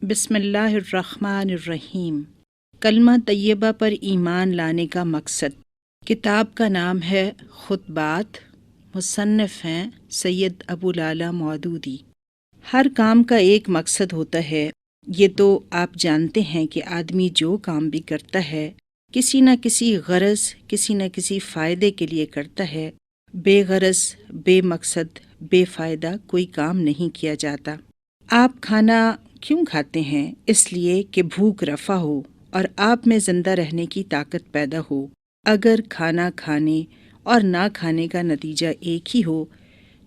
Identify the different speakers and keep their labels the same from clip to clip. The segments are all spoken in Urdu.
Speaker 1: بسم اللہ الرحمن الرحیم۔ کلمہ طیبہ پر ایمان لانے کا مقصد۔ کتاب کا نام ہے خطبات، مصنف ہیں سید ابو العلا مودودی۔ ہر کام کا ایک مقصد ہوتا ہے، یہ تو آپ جانتے ہیں کہ آدمی جو کام بھی کرتا ہے کسی نہ کسی غرض، کسی نہ کسی فائدے کے لیے کرتا ہے۔ بے غرض، بے مقصد، بے فائدہ کوئی کام نہیں کیا جاتا۔ آپ کھانا کیوں کھاتے ہیں؟ اس لیے کہ بھوک رفع ہو اور آپ میں زندہ رہنے کی طاقت پیدا ہو۔ اگر کھانا کھانے اور نہ کھانے کا نتیجہ ایک ہی ہو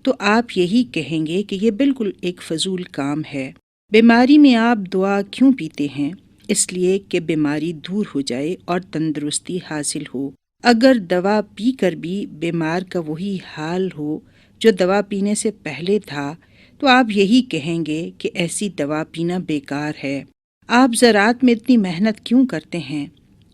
Speaker 1: تو آپ یہی کہیں گے کہ یہ بالکل ایک فضول کام ہے۔ بیماری میں آپ دعا کیوں پیتے ہیں؟ اس لیے کہ بیماری دور ہو جائے اور تندرستی حاصل ہو۔ اگر دوا پی کر بھی بیمار کا وہی حال ہو جو دوا پینے سے پہلے تھا تو آپ یہی کہیں گے کہ ایسی دوا پینا بیکار ہے۔ آپ زراعت میں اتنی محنت کیوں کرتے ہیں؟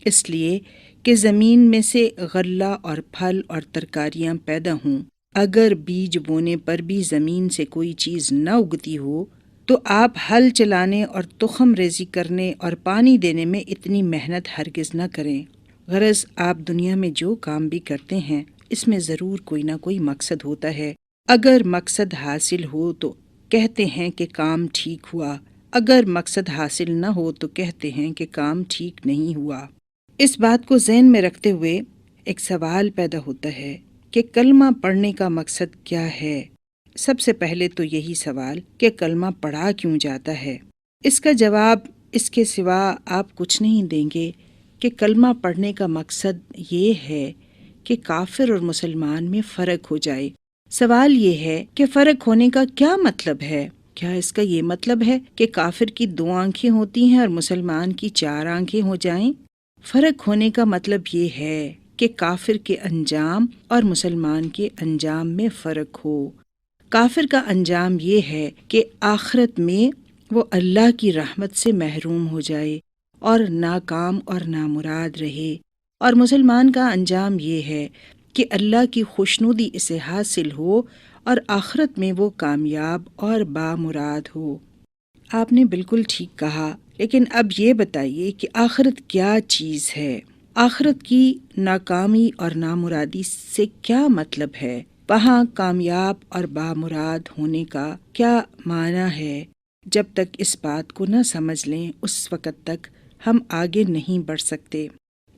Speaker 1: اس لیے کہ زمین میں سے غلہ اور پھل اور ترکاریاں پیدا ہوں۔ اگر بیج بونے پر بھی زمین سے کوئی چیز نہ اگتی ہو تو آپ ہل چلانے اور تخم ریزی کرنے اور پانی دینے میں اتنی محنت ہرگز نہ کریں۔ غرض آپ دنیا میں جو کام بھی کرتے ہیں اس میں ضرور کوئی نہ کوئی مقصد ہوتا ہے۔ اگر مقصد حاصل ہو تو کہتے ہیں کہ کام ٹھیک ہوا، اگر مقصد حاصل نہ ہو تو کہتے ہیں کہ کام ٹھیک نہیں ہوا۔ اس بات کو ذہن میں رکھتے ہوئے ایک سوال پیدا ہوتا ہے کہ کلمہ پڑھنے کا مقصد کیا ہے؟ سب سے پہلے تو یہی سوال کہ کلمہ پڑھا کیوں جاتا ہے؟ اس کا جواب اس کے سوا آپ کچھ نہیں دیں گے کہ کلمہ پڑھنے کا مقصد یہ ہے کہ کافر اور مسلمان میں فرق ہو جائے۔ سوال یہ ہے کہ فرق ہونے کا کیا مطلب ہے؟ کیا اس کا یہ مطلب ہے کہ کافر کی 2 آنکھیں ہوتی ہیں اور مسلمان کی 4 آنکھیں ہو جائیں؟ فرق ہونے کا مطلب یہ ہے کہ کافر کے انجام اور مسلمان کے انجام میں فرق ہو۔ کافر کا انجام یہ ہے کہ آخرت میں وہ اللہ کی رحمت سے محروم ہو جائے اور ناکام اور نامراد رہے، اور مسلمان کا انجام یہ ہے کہ اللہ کی خوشنودی اسے حاصل ہو اور آخرت میں وہ کامیاب اور بامراد ہو۔ آپ نے بالکل ٹھیک کہا، لیکن اب یہ بتائیے کہ آخرت کیا چیز ہے؟ آخرت کی ناکامی اور نامرادی سے کیا مطلب ہے؟ وہاں کامیاب اور بامراد ہونے کا کیا معنی ہے؟ جب تک اس بات کو نہ سمجھ لیں اس وقت تک ہم آگے نہیں بڑھ سکتے۔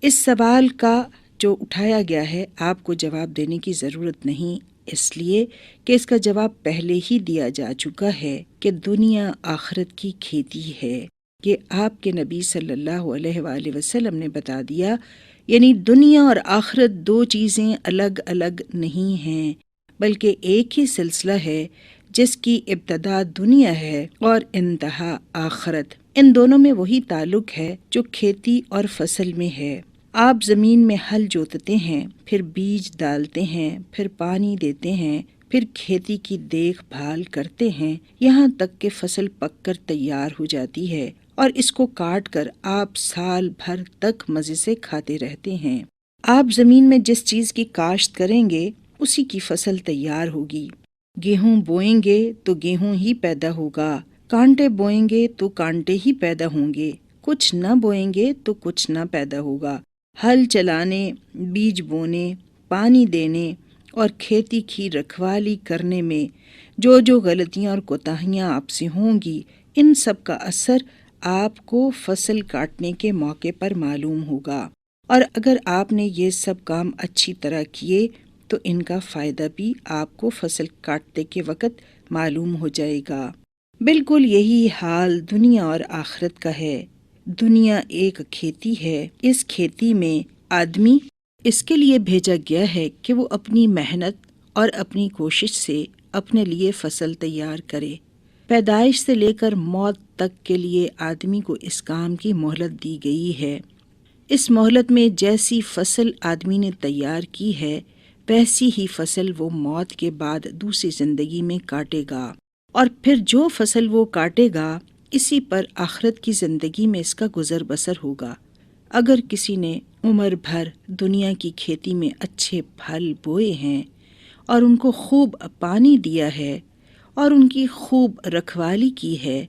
Speaker 1: اس سوال کا جو اٹھایا گیا ہے آپ کو جواب دینے کی ضرورت نہیں، اس لیے کہ اس کا جواب پہلے ہی دیا جا چکا ہے کہ دنیا آخرت کی کھیتی ہے۔ یہ آپ کے نبی صلی اللہ علیہ وآلہ وسلم نے بتا دیا، یعنی دنیا اور آخرت 2 چیزیں الگ الگ نہیں ہیں بلکہ ایک ہی سلسلہ ہے جس کی ابتدا دنیا ہے اور انتہا آخرت۔ ان دونوں میں وہی تعلق ہے جو کھیتی اور فصل میں ہے۔ آپ زمین میں ہل جوتتے ہیں، پھر بیج ڈالتے ہیں، پھر پانی دیتے ہیں، پھر کھیتی کی دیکھ بھال کرتے ہیں، یہاں تک کہ فصل پک کر تیار ہو جاتی ہے اور اس کو کاٹ کر آپ سال بھر تک مزے سے کھاتے رہتے ہیں۔ آپ زمین میں جس چیز کی کاشت کریں گے اسی کی فصل تیار ہوگی۔ گیہوں بوئیں گے تو گیہوں ہی پیدا ہوگا، کانٹے بوئیں گے تو کانٹے ہی پیدا ہوں گے، کچھ نہ بوئیں گے تو کچھ نہ پیدا ہوگا۔ ہل چلانے، بیج بونے، پانی دینے اور کھیتی کی رکھوالی کرنے میں جو جو غلطیاں اور کوتاہیاں آپ سے ہوں گی، ان سب کا اثر آپ کو فصل کاٹنے کے موقع پر معلوم ہوگا، اور اگر آپ نے یہ سب کام اچھی طرح کیے تو ان کا فائدہ بھی آپ کو فصل کاٹتے کے وقت معلوم ہو جائے گا۔ بالکل یہی حال دنیا اور آخرت کا ہے۔ دنیا ایک کھیتی ہے، اس کھیتی میں آدمی اس کے لیے بھیجا گیا ہے کہ وہ اپنی محنت اور اپنی کوشش سے اپنے لیے فصل تیار کرے۔ پیدائش سے لے کر موت تک کے لیے آدمی کو اس کام کی مہلت دی گئی ہے۔ اس مہلت میں جیسی فصل آدمی نے تیار کی ہے ویسی ہی فصل وہ موت کے بعد دوسری زندگی میں کاٹے گا، اور پھر جو فصل وہ کاٹے گا اسی پر آخرت کی زندگی میں اس کا گزر بسر ہوگا۔ اگر کسی نے عمر بھر دنیا کی کھیتی میں اچھے پھل بوئے ہیں اور ان کو خوب پانی دیا ہے اور ان کی خوب رکھوالی کی ہے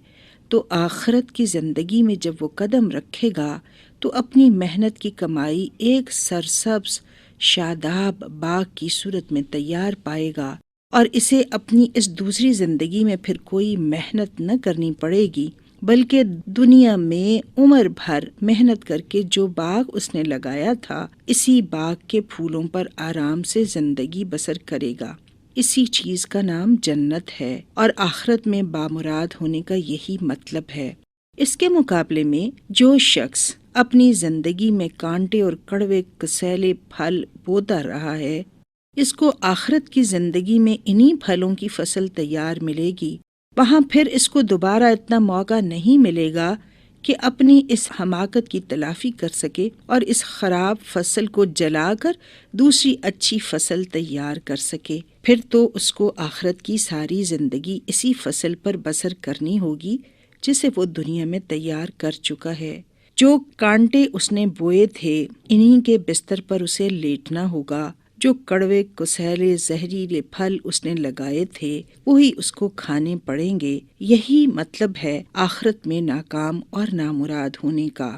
Speaker 1: تو آخرت کی زندگی میں جب وہ قدم رکھے گا تو اپنی محنت کی کمائی ایک سرسبز شاداب باغ کی صورت میں تیار پائے گا، اور اسے اپنی اس دوسری زندگی میں پھر کوئی محنت نہ کرنی پڑے گی، بلکہ دنیا میں عمر بھر محنت کر کے جو باغ اس نے لگایا تھا اسی باغ کے پھولوں پر آرام سے زندگی بسر کرے گا۔ اسی چیز کا نام جنت ہے، اور آخرت میں بامراد ہونے کا یہی مطلب ہے۔ اس کے مقابلے میں جو شخص اپنی زندگی میں کانٹے اور کڑوے کسیلے پھل بوتا رہا ہے، اس کو آخرت کی زندگی میں انہی پھلوں کی فصل تیار ملے گی۔ وہاں پھر اس کو دوبارہ اتنا موقع نہیں ملے گا کہ اپنی اس حماقت کی تلافی کر سکے اور اس خراب فصل کو جلا کر دوسری اچھی فصل تیار کر سکے۔ پھر تو اس کو آخرت کی ساری زندگی اسی فصل پر بسر کرنی ہوگی جسے وہ دنیا میں تیار کر چکا ہے۔ جو کانٹے اس نے بوئے تھے انہی کے بستر پر اسے لیٹنا ہوگا، جو کڑوے کسیلے زہریلے پھل اس نے لگائے تھے وہی اس کو کھانے پڑیں گے۔ یہی مطلب ہے آخرت میں ناکام اور نامراد ہونے کا۔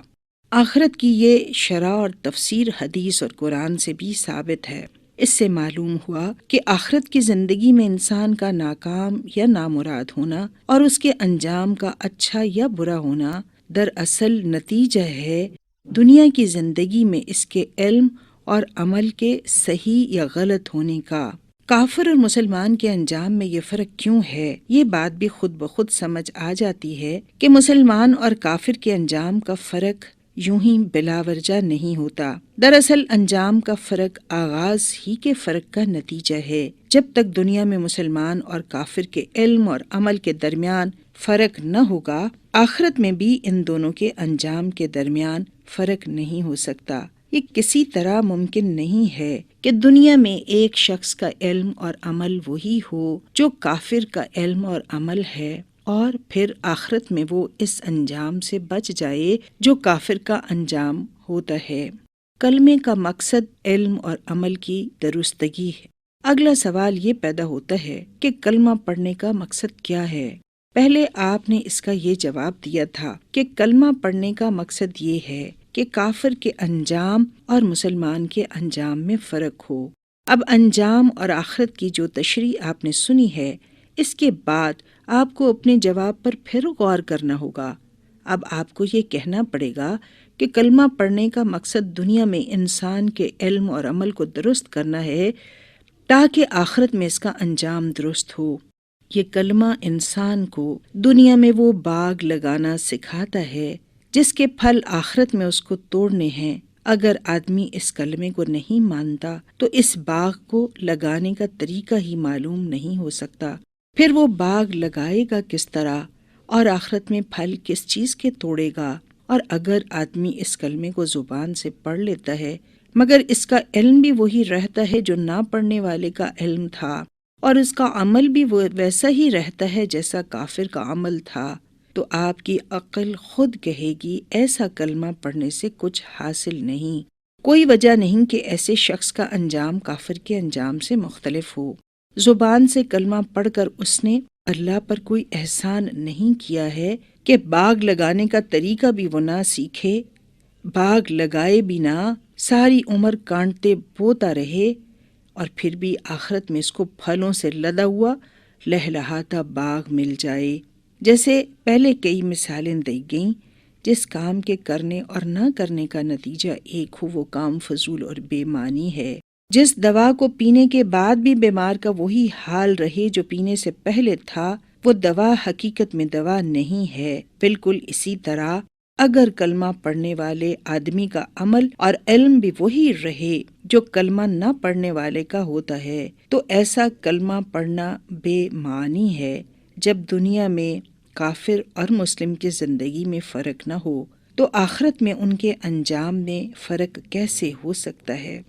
Speaker 1: آخرت کی یہ شرح اور تفسیر حدیث اور قرآن سے بھی ثابت ہے۔ اس سے معلوم ہوا کہ آخرت کی زندگی میں انسان کا ناکام یا نامراد ہونا اور اس کے انجام کا اچھا یا برا ہونا دراصل نتیجہ ہے دنیا کی زندگی میں اس کے علم اور عمل کے صحیح یا غلط ہونے کا۔ کافر اور مسلمان کے انجام میں یہ فرق کیوں ہے؟ یہ بات بھی خود بخود سمجھ آ جاتی ہے کہ مسلمان اور کافر کے انجام کا فرق یوں ہی بلا وجہ نہیں ہوتا۔ دراصل انجام کا فرق آغاز ہی کے فرق کا نتیجہ ہے۔ جب تک دنیا میں مسلمان اور کافر کے علم اور عمل کے درمیان فرق نہ ہوگا، آخرت میں بھی ان دونوں کے انجام کے درمیان فرق نہیں ہو سکتا۔ یہ کسی طرح ممکن نہیں ہے کہ دنیا میں ایک شخص کا علم اور عمل وہی ہو جو کافر کا علم اور عمل ہے، اور پھر آخرت میں وہ اس انجام سے بچ جائے جو کافر کا انجام ہوتا ہے۔ کلمے کا مقصد علم اور عمل کی درستگی ہے۔ اگلا سوال یہ پیدا ہوتا ہے کہ کلمہ پڑھنے کا مقصد کیا ہے؟ پہلے آپ نے اس کا یہ جواب دیا تھا کہ کلمہ پڑھنے کا مقصد یہ ہے کہ کافر کے انجام اور مسلمان کے انجام میں فرق ہو۔ اب انجام اور آخرت کی جو تشریح آپ نے سنی ہے، اس کے بعد آپ کو اپنے جواب پر پھر غور کرنا ہوگا۔ اب آپ کو یہ کہنا پڑے گا کہ کلمہ پڑھنے کا مقصد دنیا میں انسان کے علم اور عمل کو درست کرنا ہے تاکہ آخرت میں اس کا انجام درست ہو۔ یہ کلمہ انسان کو دنیا میں وہ باغ لگانا سکھاتا ہے جس کے پھل آخرت میں اس کو توڑنے ہیں۔ اگر آدمی اس کلمے کو نہیں مانتا تو اس باغ کو لگانے کا طریقہ ہی معلوم نہیں ہو سکتا۔ پھر وہ باغ لگائے گا کس طرح اور آخرت میں پھل کس چیز کے توڑے گا؟ اور اگر آدمی اس کلمے کو زبان سے پڑھ لیتا ہے مگر اس کا علم بھی وہی رہتا ہے جو نہ پڑھنے والے کا علم تھا، اور اس کا عمل بھی ویسا ہی رہتا ہے جیسا کافر کا عمل تھا، تو آپ کی عقل خود کہے گی ایسا کلمہ پڑھنے سے کچھ حاصل نہیں۔ کوئی وجہ نہیں کہ ایسے شخص کا انجام کافر کے انجام سے مختلف ہو۔ زبان سے کلمہ پڑھ کر اس نے اللہ پر کوئی احسان نہیں کیا ہے کہ باغ لگانے کا طریقہ بھی وہ نہ سیکھے، باغ لگائے بھی نہ، ساری عمر کانٹے بوتا رہے، اور پھر بھی آخرت میں اس کو پھلوں سے لدا ہوا لہلہاتا باغ مل جائے۔ جیسے پہلے کئی مثالیں دی گئیں، جس کام کے کرنے اور نہ کرنے کا نتیجہ ایک ہو وہ کام فضول اور بے معنی ہے۔ جس دوا کو پینے کے بعد بھی بیمار کا وہی حال رہے جو پینے سے پہلے تھا، وہ دوا حقیقت میں دوا نہیں ہے۔ بالکل اسی طرح اگر کلمہ پڑھنے والے آدمی کا عمل اور علم بھی وہی رہے جو کلمہ نہ پڑھنے والے کا ہوتا ہے، تو ایسا کلمہ پڑھنا بے معنی ہے۔ جب دنیا میں کافر اور مسلم کی زندگی میں فرق نہ ہو تو آخرت میں ان کے انجام میں فرق کیسے ہو سکتا ہے؟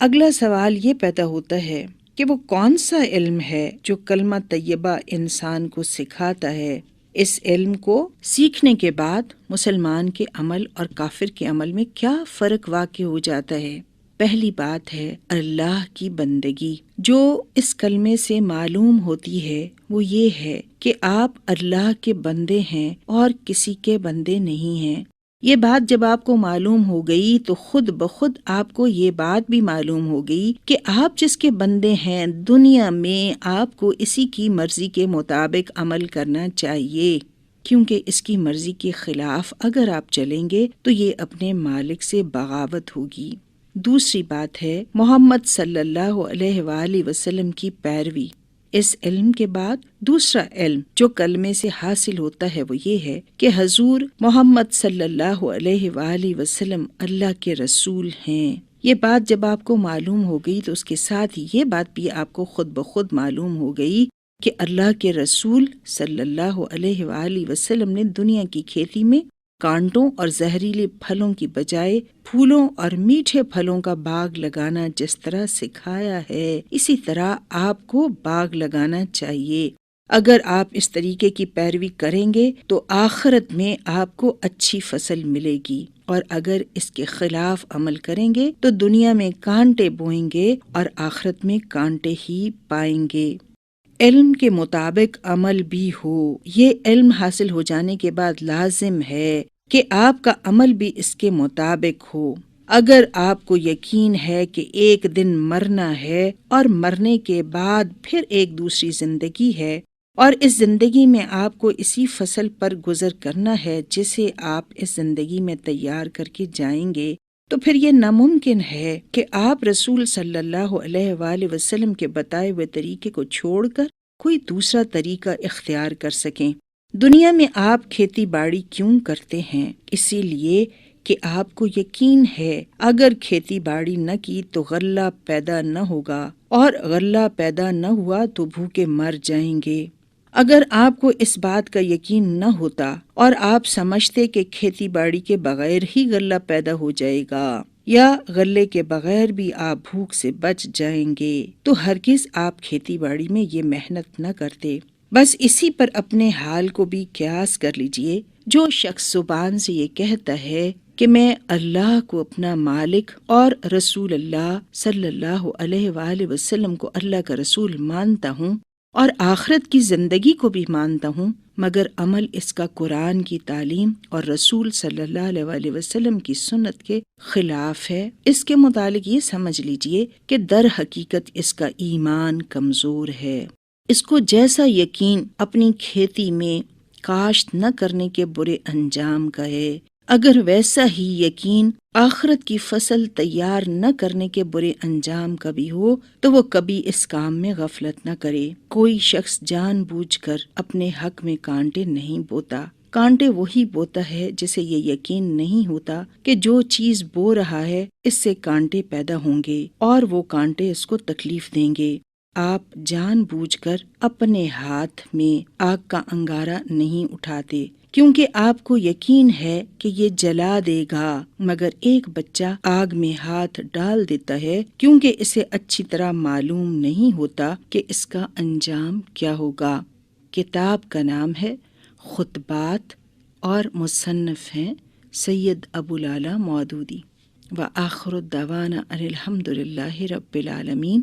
Speaker 1: اگلا سوال یہ پیدا ہوتا ہے کہ وہ کون سا علم ہے جو کلمہ طیبہ انسان کو سکھاتا ہے؟ اس علم کو سیکھنے کے بعد مسلمان کے عمل اور کافر کے عمل میں کیا فرق واقع ہو جاتا ہے؟ پہلی بات ہے اللہ کی بندگی۔ جو اس کلمے سے معلوم ہوتی ہے وہ یہ ہے کہ آپ اللہ کے بندے ہیں اور کسی کے بندے نہیں ہیں۔ یہ بات جب آپ کو معلوم ہو گئی تو خود بخود آپ کو یہ بات بھی معلوم ہو گئی کہ آپ جس کے بندے ہیں دنیا میں آپ کو اسی کی مرضی کے مطابق عمل کرنا چاہیے، کیونکہ اس کی مرضی کے خلاف اگر آپ چلیں گے تو یہ اپنے مالک سے بغاوت ہوگی۔ دوسری بات ہے محمد صلی اللہ علیہ وآلہ وسلم کی پیروی۔ اس علم کے بعد دوسرا علم جو کلمے سے حاصل ہوتا ہے وہ یہ ہے کہ حضور محمد صلی اللہ علیہ وآلہ وسلم اللہ کے رسول ہیں۔ یہ بات جب آپ کو معلوم ہو گئی تو اس کے ساتھ ہی یہ بات بھی آپ کو خود بخود معلوم ہو گئی کہ اللہ کے رسول صلی اللہ علیہ وآلہ وسلم نے دنیا کی کھیتی میں کانٹوں اور زہریلے پھلوں کی بجائے پھولوں اور میٹھے پھلوں کا باغ لگانا جس طرح سکھایا ہے، اسی طرح آپ کو باغ لگانا چاہیے۔ اگر آپ اس طریقے کی پیروی کریں گے تو آخرت میں آپ کو اچھی فصل ملے گی، اور اگر اس کے خلاف عمل کریں گے تو دنیا میں کانٹے بوئیں گے اور آخرت میں کانٹے ہی پائیں گے۔ علم کے مطابق عمل بھی ہو۔ یہ علم حاصل ہو جانے کے بعد لازم ہے کہ آپ کا عمل بھی اس کے مطابق ہو۔ اگر آپ کو یقین ہے کہ ایک دن مرنا ہے اور مرنے کے بعد پھر ایک دوسری زندگی ہے، اور اس زندگی میں آپ کو اسی فصل پر گزر کرنا ہے جسے آپ اس زندگی میں تیار کر کے جائیں گے، تو پھر یہ ناممکن ہے کہ آپ رسول صلی اللہ علیہ وآلہ وسلم کے بتائے ہوئے طریقے کو چھوڑ کر کوئی دوسرا طریقہ اختیار کر سکیں۔ دنیا میں آپ کھیتی باڑی کیوں کرتے ہیں؟ اسی لیے کہ آپ کو یقین ہے اگر کھیتی باڑی نہ کی تو غلہ پیدا نہ ہوگا، اور غلہ پیدا نہ ہوا تو بھوکے مر جائیں گے۔ اگر آپ کو اس بات کا یقین نہ ہوتا اور آپ سمجھتے کہ کھیتی باڑی کے بغیر ہی غلہ پیدا ہو جائے گا یا غلے کے بغیر بھی آپ بھوک سے بچ جائیں گے، تو ہرگز آپ کھیتی باڑی میں یہ محنت نہ کرتے۔ بس اسی پر اپنے حال کو بھی قیاس کر لیجئے۔ جو شخص زبان سے یہ کہتا ہے کہ میں اللہ کو اپنا مالک اور رسول اللہ صلی اللہ علیہ وآلہ وسلم کو اللہ کا رسول مانتا ہوں اور آخرت کی زندگی کو بھی مانتا ہوں، مگر عمل اس کا قرآن کی تعلیم اور رسول صلی اللہ علیہ وآلہ وسلم کی سنت کے خلاف ہے، اس کے متعلق یہ سمجھ لیجئے کہ در حقیقت اس کا ایمان کمزور ہے۔ اس کو جیسا یقین اپنی کھیتی میں کاشت نہ کرنے کے برے انجام کا ہے، اگر ویسا ہی یقین آخرت کی فصل تیار نہ کرنے کے برے انجام کا بھی ہو تو وہ کبھی اس کام میں غفلت نہ کرے۔ کوئی شخص جان بوجھ کر اپنے حق میں کانٹے نہیں بوتا۔ کانٹے وہی بوتا ہے جسے یہ یقین نہیں ہوتا کہ جو چیز بو رہا ہے اس سے کانٹے پیدا ہوں گے اور وہ کانٹے اس کو تکلیف دیں گے۔ آپ جان بوجھ کر اپنے ہاتھ میں آگ کا انگارہ نہیں اٹھاتے کیونکہ آپ کو یقین ہے کہ یہ جلا دے گا، مگر ایک بچہ آگ میں ہاتھ ڈال دیتا ہے کیونکہ اسے اچھی طرح معلوم نہیں ہوتا کہ اس کا انجام کیا ہوگا۔ کتاب کا نام ہے خطبات اور مصنف ہیں سید ابو العلا مودودی۔ وآخر الدعوانا ان الحمد للہ رب العالمین۔